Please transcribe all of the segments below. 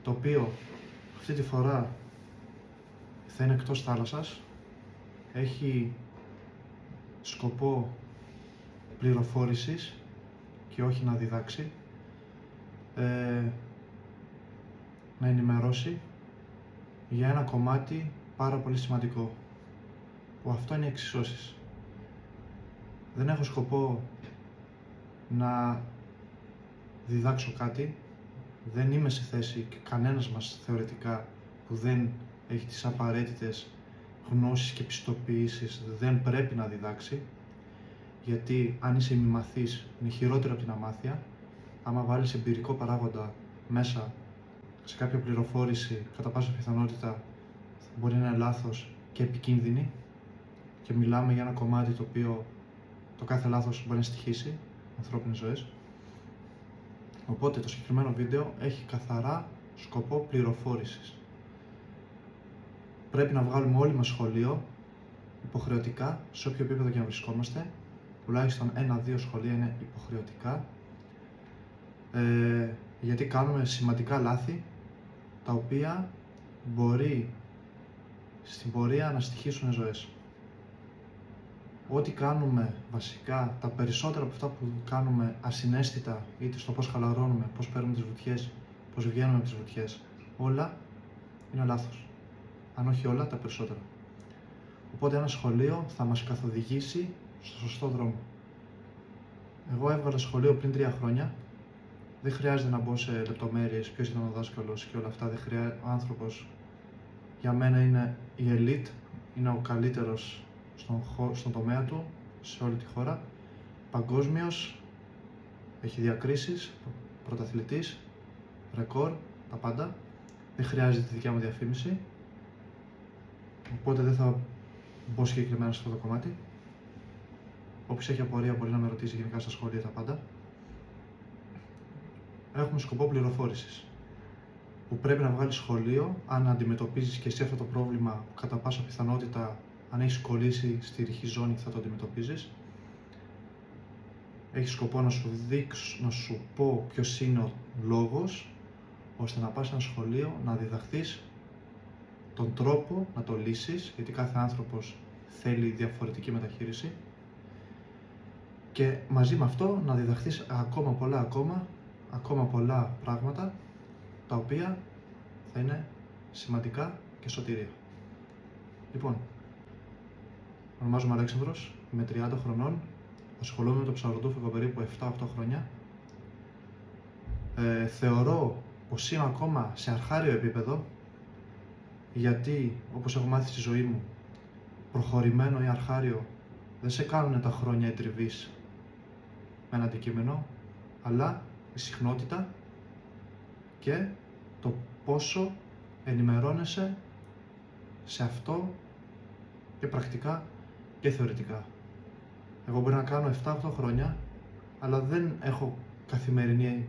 το οποίο αυτή τη φορά θα είναι εκτός θάλασσας, έχει σκοπό πληροφόρησης και όχι να διδάξει, να ενημερώσει για ένα κομμάτι πάρα πολύ σημαντικό, που αυτό είναι οι εξισώσεις. Δεν έχω σκοπό να διδάξω κάτι, δεν είμαι σε θέση και κανένας μας θεωρητικά που δεν έχει τις απαραίτητες γνώσεις και πιστοποιήσεις δεν πρέπει να διδάξει, γιατί αν είσαι ημιμαθής είναι χειρότερο από την αμάθεια. Άμα βάλεις εμπειρικό παράγοντα μέσα σε κάποια πληροφόρηση, κατά πάσα πιθανότητα μπορεί να είναι λάθος και επικίνδυνη, και μιλάμε για ένα κομμάτι το οποίο το κάθε λάθος μπορεί να στοιχήσει ανθρώπινες ζωές. Οπότε το συγκεκριμένο βίντεο έχει καθαρά σκοπό πληροφόρησης. Πρέπει να βγάλουμε όλοι μας σχολείο, υποχρεωτικά, σε όποιο επίπεδο και να βρισκόμαστε. Τουλάχιστον 1-2 σχολεία είναι υποχρεωτικά, γιατί κάνουμε σημαντικά λάθη, τα οποία μπορεί στην πορεία να στοιχήσουν ζωές. Ό,τι κάνουμε βασικά, τα περισσότερα από αυτά που κάνουμε ασυναίσθητα, είτε στο πώς χαλαρώνουμε, πώς παίρνουμε τις βουτιές, πώς βγαίνουμε από τις βουτιές, όλα είναι λάθος. Αν όχι όλα, τα περισσότερα. Οπότε ένα σχολείο θα μας καθοδηγήσει στο σωστό δρόμο. Εγώ έβγαλα σχολείο πριν 3 χρόνια. Δεν χρειάζεται να μπω σε λεπτομέρειες, ποιος ήταν ο δάσκαλος και όλα αυτά. Ο άνθρωπος για μένα είναι η elite, είναι ο καλύτερος στον τομέα του, σε όλη τη χώρα. Παγκόσμιος, έχει διακρίσεις, πρωταθλητής, ρεκόρ, τα πάντα. Δεν χρειάζεται τη δικιά μου διαφήμιση, οπότε δεν θα μπω συγκεκριμένα σε αυτό το κομμάτι. Όποιος έχει απορία μπορεί να με ρωτήσει γενικά στα σχόλια τα πάντα. Έχουμε σκοπό πληροφόρησης, που πρέπει να βγάλεις σχολείο αν αντιμετωπίζεις και εσύ αυτό το πρόβλημα, που κατά πάσα πιθανότητα, αν έχεις κολλήσει στη ρηχή ζώνη, θα το αντιμετωπίζεις. Έχει σκοπό να σου δείξω, να σου πω ποιος είναι ο λόγος, ώστε να πας σε ένα σχολείο, να διδαχθείς τον τρόπο να το λύσεις, γιατί κάθε άνθρωπος θέλει διαφορετική μεταχείριση, και μαζί με αυτό να διδαχθείς ακόμα πολλά πράγματα, τα οποία θα είναι σημαντικά και σωτηρία. Λοιπόν, ονομάζομαι Αλέξανδρος, είμαι 30 χρονών, ασχολούμαι με το ψαροντούφ εδώ περίπου 7-8 χρόνια. Θεωρώ πως είμαι ακόμα σε αρχάριο επίπεδο, γιατί όπως έχω μάθει στη ζωή μου, προχωρημένο ή αρχάριο δεν σε κάνουν τα χρόνια ετριβής με ένα αντικείμενο, αλλά η συχνότητα και το πόσο ενημερώνεσαι σε αυτό, και πρακτικά και θεωρητικά. Εγώ μπορεί να κάνω 7-8 χρόνια, αλλά δεν έχω καθημερινή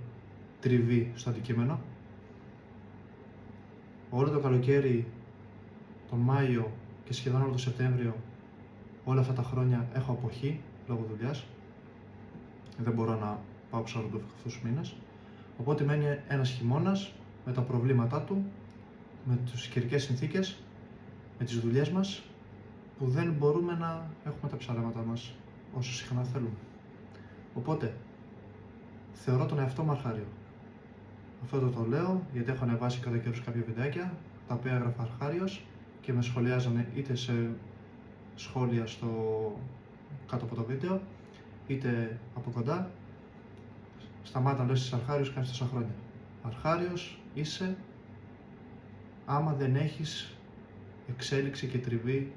τριβή στο αντικείμενο. Όλο το καλοκαίρι, τον Μάιο και σχεδόν όλο το Σεπτέμβριο, όλα αυτά τα χρόνια έχω αποχή λόγω δουλειάς. Δεν μπορώ να πάω ψαροντούφ αυτούς τους μήνες. Οπότε μένει ένας χειμώνας με τα προβλήματά του, με τις καιρικές συνθήκες, με τις δουλειές μας, που δεν μπορούμε να έχουμε τα ψαρέματά μας όσο συχνά θέλουμε. Οπότε, θεωρώ τον εαυτό μου αρχάριο. Αυτό το λέω γιατί έχω ανεβάσει κατά καιρούς κάποια βιντεάκια, τα οποία έγραφα αρχάριος και με σχολιάζανε είτε σε σχόλια κάτω από το βίντεο, είτε από κοντά. Σταμάτα να λες είσαι αρχάριος, κάνεις τόσα χρόνια. Αρχάριος είσαι άμα δεν έχεις εξέλιξη και τριβή,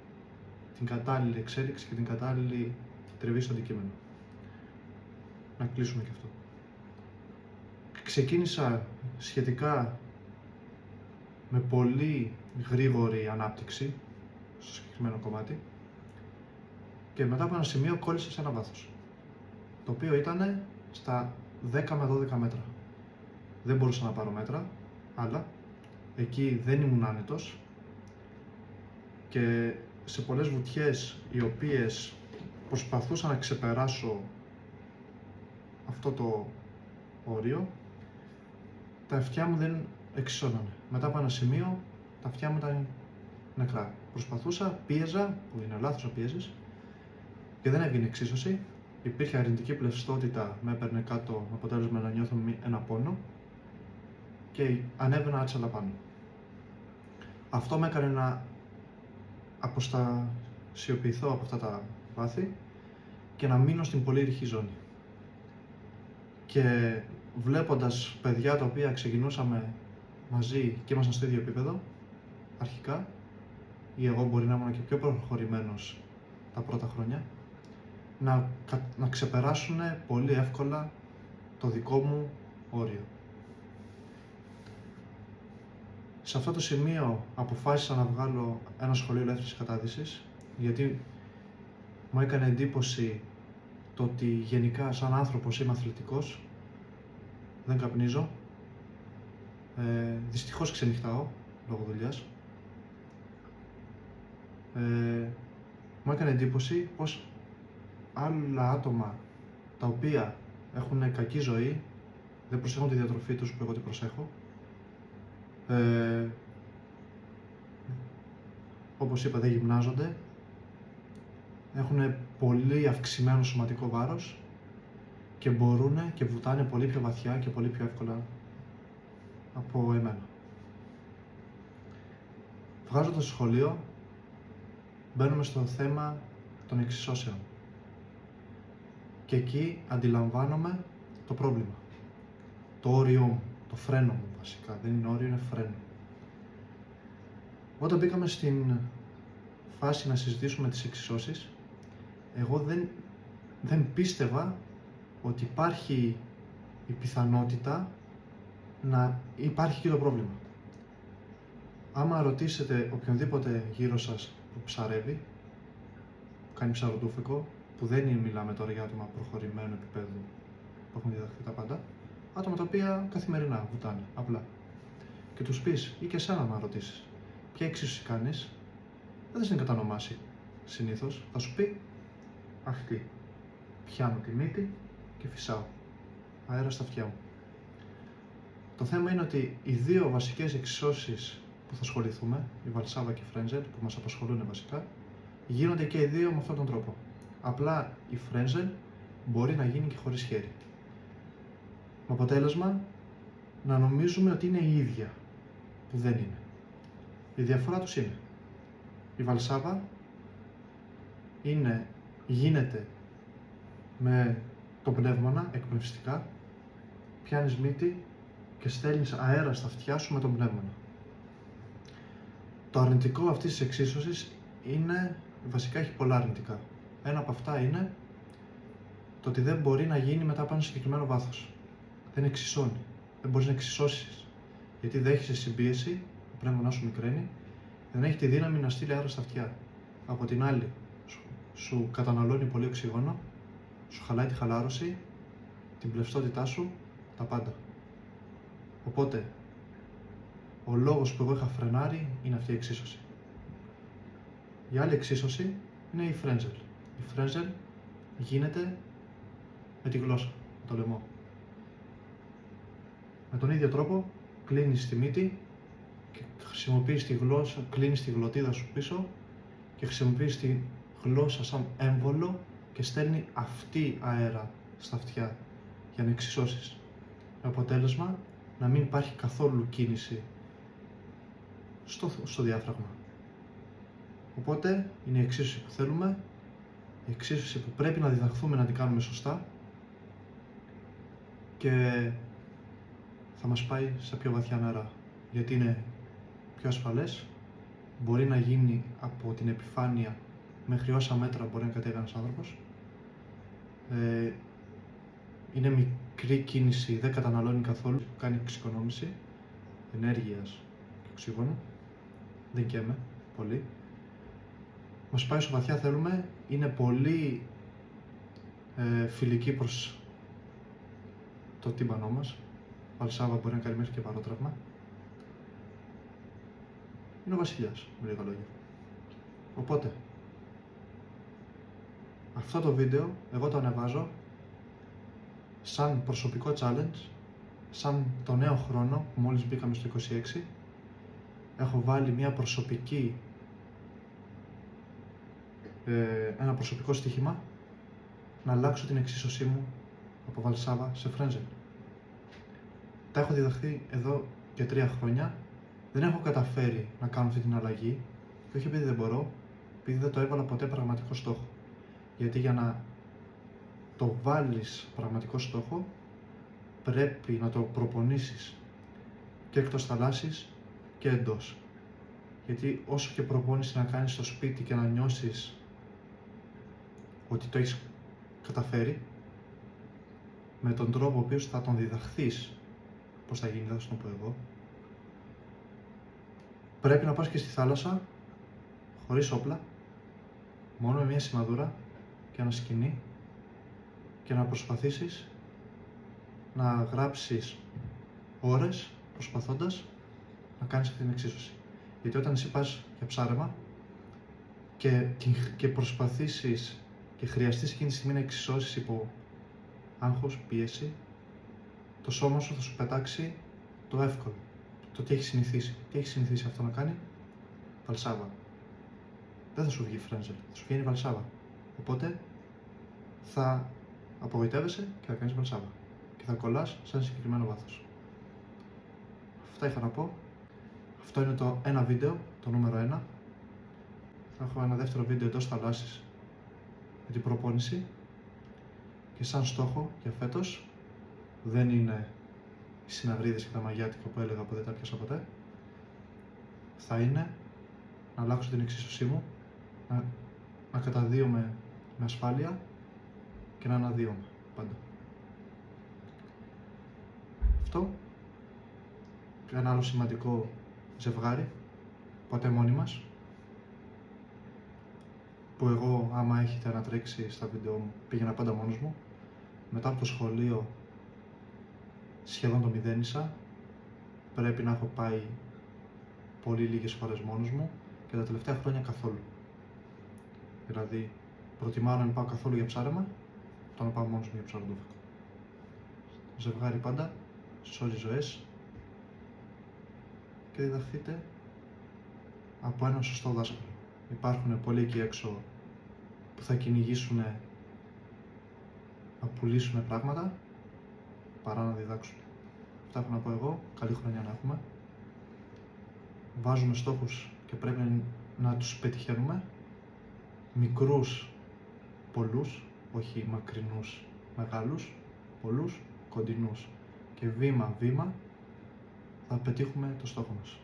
την κατάλληλη εξέλιξη και την κατάλληλη τριβή στο αντικείμενο. Να κλείσουμε και αυτό. Ξεκίνησα σχετικά με πολύ γρήγορη ανάπτυξη στο συγκεκριμένο κομμάτι, και μετά από ένα σημείο κόλλησα σε ένα βάθος, το οποίο ήταν στα 10 με 12 μέτρα. Δεν μπορούσα να πάρω μέτρα, αλλά εκεί δεν ήμουν άνετος, και σε πολλές βουτιές οι οποίες προσπαθούσα να ξεπεράσω αυτό το όριο, τα αυτιά μου δεν εξισώνανε. Μετά από ένα σημείο τα αυτιά μου ήταν νεκρά. Προσπαθούσα, πίεζα, που είναι λάθος να πιέζεις, και δεν έβγαινε εξίσωση. Υπήρχε αρνητική πλευστότητα, με έπαιρνε κάτω, με αποτέλεσμα να νιώθω ένα πόνο και ανέβαινα άτσαλα πάνω. Αυτό με έκανε να αποστασιοποιηθώ από αυτά τα βάθη και να μείνω στην πολύ ρηχή ζώνη. Και βλέποντας παιδιά τα οποία ξεκινούσαμε μαζί και ήμασταν στο ίδιο επίπεδο αρχικά, ή εγώ μπορεί να ήμουν και πιο προχωρημένος τα πρώτα χρόνια, να ξεπεράσουν πολύ εύκολα το δικό μου όριο. Σε αυτό το σημείο αποφάσισα να βγάλω ένα σχολείο ελεύθερης κατάδυσης, γιατί μου έκανε εντύπωση το ότι γενικά σαν άνθρωπος είμαι αθλητικός, δεν καπνίζω, δυστυχώς ξενυχτάω λόγω δουλειάς. Μου έκανε εντύπωση πως άλλα άτομα τα οποία έχουν κακή ζωή, δεν προσέχουν τη διατροφή τους που εγώ την προσέχω, όπως είπα δεν γυμνάζονται, έχουν πολύ αυξημένο σωματικό βάρος και μπορούν και βουτάνε πολύ πιο βαθιά και πολύ πιο εύκολα από εμένα. Βγάζοντας το σχολείο, μπαίνουμε στο θέμα των εξισώσεων. Και εκεί αντιλαμβάνομαι το πρόβλημα. Το όριό μου, το φρένο μου βασικά. Δεν είναι όριο, είναι φρένο. Όταν μπήκαμε στην φάση να συζητήσουμε τις εξισώσεις, εγώ δεν πίστευα ότι υπάρχει η πιθανότητα να υπάρχει και το πρόβλημα. Άμα ρωτήσετε οποιονδήποτε γύρω σας που ψαρεύει, που κάνει ψαροτούφικο, που δεν μιλάμε τώρα για άτομα προχωρημένου επίπεδου που έχουν διδαχθεί τα πάντα, άτομα τα οποία καθημερινά βουτάνε, απλά. Και τους πεις, ή και εσένα να ρωτήσεις, ποια εξίσωση κάνεις, δεν θα σε κατανομάσει συνήθως, θα σου πει αυτή. Πιάνω τη μύτη και φυσάω αέρα στα αυτιά μου. Το θέμα είναι ότι οι δύο βασικές εξισώσεις που θα ασχοληθούμε, η Βαλσάβα και η Φρέντζελ, που μας απασχολούν βασικά, γίνονται και οι δύο με αυτόν τον τρόπο. Απλά η Φρέντζελ μπορεί να γίνει και χωρίς χέρι. Με αποτέλεσμα να νομίζουμε ότι είναι η ίδια, που δεν είναι. Η διαφορά τους είναι. Η Βαλσάβα γίνεται με το πνεύμονα, εκπνευστικά, πιάνεις μύτη και στέλνεις αέρα στα αυτιά σου με τον πνεύμονα. Το αρνητικό αυτής της εξίσωσης είναι, βασικά έχει πολλά αρνητικά. Ένα από αυτά είναι το ότι δεν μπορεί να γίνει μετά από ένα συγκεκριμένο βάθος. Δεν εξισώνει. Δεν μπορείς να εξισώσεις. Γιατί δέχεσαι συμπίεση, το πνεύμονά σου μικραίνει, δεν έχει τη δύναμη να στείλει αέρα στα αυτιά. Από την άλλη, σου καταναλώνει πολύ οξυγόνο, σου χαλάει τη χαλάρωση, την πλευστότητά σου, τα πάντα. Οπότε, ο λόγος που εγώ είχα φρενάρει είναι αυτή η εξίσωση. Η άλλη εξίσωση είναι η Φρέντζελ. Η Φρέντζελ γίνεται με τη γλώσσα, με το λαιμό. Με τον ίδιο τρόπο κλείνεις τη μύτη και χρησιμοποιείς τη γλώσσα, κλείνεις τη γλωτίδα σου πίσω και χρησιμοποιείς τη γλώσσα σαν έμβολο και στέλνει αυτή αέρα στα αυτιά για να εξισώσεις. Με αποτέλεσμα να μην υπάρχει καθόλου κίνηση στο διάφραγμα. Οπότε είναι η εξίσωση που θέλουμε, η εξίσωση που πρέπει να διδαχθούμε να την κάνουμε σωστά και θα μας πάει σε πιο βαθιά νερά, γιατί είναι πιο ασφαλές, μπορεί να γίνει από την επιφάνεια μέχρι όσα μέτρα μπορεί να κατέβει ένας άνθρωπος, είναι μικρή κίνηση, δεν καταναλώνει καθόλου, κάνει εξοικονόμηση ενέργειας και οξυγόνου, δεν καίμε πολύ. Μας πάει όσο βαθιά θέλουμε, είναι πολύ φιλική προς το τύμπανό μας. Βαλσάβα μπορεί να κάνει μέχρι και παρότραυμα. Είναι ο βασιλιάς, με λίγα λόγια. Οπότε, αυτό το βίντεο εγώ το ανεβάζω σαν προσωπικό challenge σαν το νέο χρόνο που μόλις μπήκαμε στο 26, έχω βάλει ένα προσωπικό στοίχημα να αλλάξω την εξίσωσή μου από Βαλσάβα σε Φρέντζελ. Τα έχω διδαχθεί εδώ και 3 χρόνια. Δεν έχω καταφέρει να κάνω αυτή την αλλαγή και όχι επειδή δεν μπορώ, επειδή δεν το έβαλα ποτέ πραγματικό στόχο. Γιατί για να το βάλεις πραγματικό στόχο πρέπει να το προπονήσεις και εκτός θαλάσσης και εντός. Γιατί όσο και προπόνηση να κάνεις στο σπίτι και να νιώσεις ότι το έχεις καταφέρει, με τον τρόπο ο οποίος θα τον διδαχθείς πώς θα γίνει, δεν θα σου το πω εγώ, πρέπει να πας και στη θάλασσα χωρίς όπλα, μόνο με μια σημαδούρα και ένα σκοινί και να προσπαθήσεις να γράψεις ώρες προσπαθώντας να κάνεις αυτή την εξίσωση. Γιατί όταν εσύ πας για ψάρεμα και προσπαθήσεις και χρειαστείς εκείνη τη στιγμή να εξισώσεις υπό άγχος, πίεση, το σώμα σου θα σου πετάξει το εύκολο, το τι έχει συνηθίσει. Τι έχει συνηθίσει αυτό να κάνει? Βαλσάβα. Δεν θα σου βγει Φρέντζελ, θα σου βγαίνει Βαλσάβα. Οπότε θα απογοητεύεσαι και θα κάνεις Βαλσάβα και θα κολλάς σε ένα συγκεκριμένο βάθος. Αυτά είχα να πω. Αυτό είναι το ένα βίντεο, το νούμερο 1. Θα έχω ένα δεύτερο βίντεο εντός θαλάσσης με την προπόνηση και σαν στόχο για φέτος δεν είναι οι συναυρίδες και τα μαγιάτικα που έλεγα που δεν τα πιάσα ποτέ. Θα είναι να αλλάξω την εξίσωσή μου, να καταδύομαι με ασφάλεια και να αναδύομαι πάντα. Αυτό. Και ένα άλλο σημαντικό ζευγάρι, ποτέ μόνοι μας, που εγώ άμα έχετε να τρέξει στα βίντεο μου πήγαινα πάντα μόνος μου. Μετά από το σχολείο σχεδόν το μηδένισα, πρέπει να έχω πάει πολύ λίγες φορές μόνος μου και τα τελευταία χρόνια καθόλου. Δηλαδή προτιμάω να μην πάω καθόλου για ψάρεμα, το να πάω μόνος μου για ψαροντούφεκο. Ζευγάρι πάντα, σώζει ζωές και διδαχθείτε από έναν σωστό δάσκαλο. Υπάρχουν πολλοί εκεί έξω που θα κυνηγήσουν να πουλήσουν πράγματα παρά να διδάξουν. Αυτά έχω να πω εγώ. Καλή χρονιά να έχουμε. Βάζουμε στόχους και πρέπει να τους πετυχαίνουμε. Μικρούς, πολλούς, όχι μακρινούς, μεγάλους, πολλούς, κοντινούς. Και βήμα-βήμα θα πετύχουμε το στόχο μας.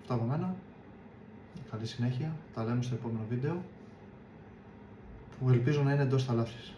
Αυτά από μένα. Καλή συνέχεια. Τα λέμε στο επόμενο βίντεο που ελπίζω να είναι εντός θαλάσσης.